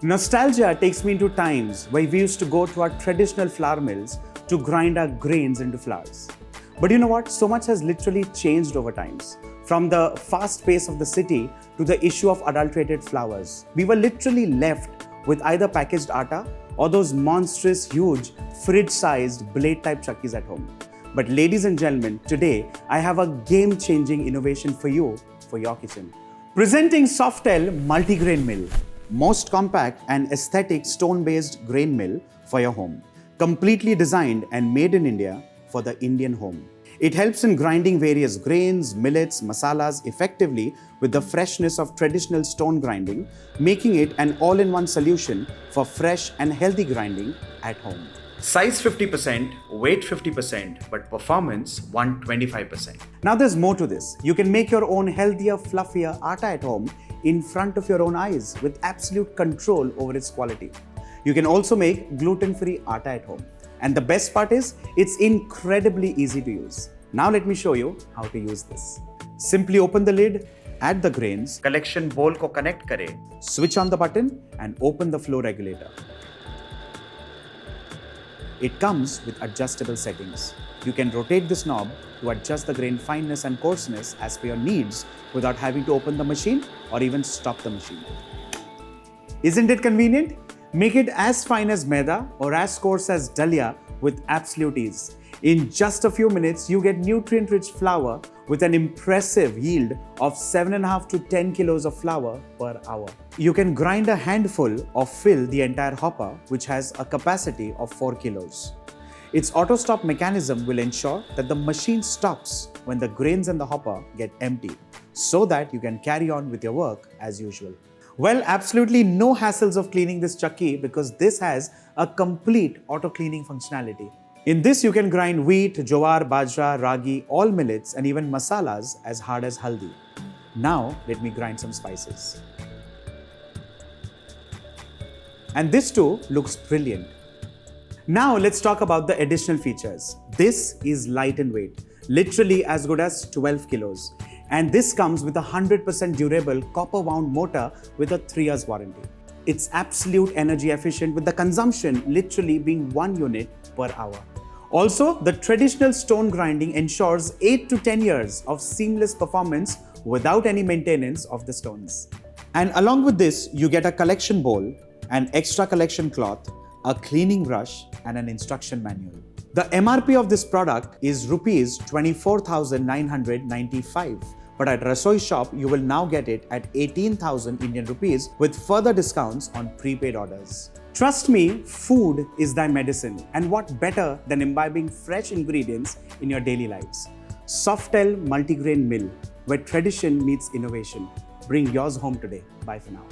Nostalgia takes me into times where we used to go to our traditional flour mills to grind our grains into flours. But you know what? So much has literally changed over times. From the fast pace of the city to the issue of adulterated flours. We were literally left with either packaged atta or those monstrous, huge, fridge-sized blade-type chakkis at home. But ladies and gentlemen, today I have a game-changing innovation for you, for your kitchen. Presenting Softel multigrain mill. Most compact and aesthetic stone-based grain mill for your home. Completely designed and made in India for the Indian home. It helps in grinding various grains, millets, masalas effectively with the freshness of traditional stone grinding, making it an all-in-one solution for fresh and healthy grinding at home. Size 50%, weight 50%, but performance 125%. Now there's more to this. You can make your own healthier, fluffier atta at home in front of your own eyes with absolute control over its quality. You can also make gluten-free atta at home. And the best part is, it's incredibly easy to use. Now let me show you how to use this. Simply open the lid, add the grains, collection bowl ko connect kare, switch on the button and open the flow regulator. It comes with adjustable settings. You can rotate this knob to adjust the grain fineness and coarseness as per your needs without having to open the machine or even stop the machine. Isn't it convenient? Make it as fine as maida or as coarse as dalia with absolute ease. In just a few minutes, you get nutrient-rich flour with an impressive yield of 7.5 to 10 kilos of flour per hour. You can grind a handful or fill the entire hopper, which has a capacity of 4 kilos. Its auto-stop mechanism will ensure that the machine stops when the grains in the hopper get empty, so that you can carry on with your work as usual. Well, absolutely no hassles of cleaning this chakki because this has a complete auto-cleaning functionality. In this, you can grind wheat, jowar, bajra, ragi, all millets and even masalas as hard as haldi. Now, let me grind some spices. And this too looks brilliant. Now, let's talk about the additional features. This is light in weight, literally as good as 12 kilos. And this comes with a 100% durable copper wound motor with a 3 years warranty. It's absolute energy efficient with the consumption literally being 1 unit per hour. Also, the traditional stone grinding ensures 8 to 10 years of seamless performance without any maintenance of the stones. And along with this, you get a collection bowl, an extra collection cloth, a cleaning brush and an instruction manual. The MRP of this product is Rs 24,995. But at RasoiShop, you will now get it at 18,000 Indian rupees with further discounts on prepaid orders. Trust me, food is thy medicine. And what better than imbibing fresh ingredients in your daily lives? Softel Multigrain Mill, where tradition meets innovation. Bring yours home today. Bye for now.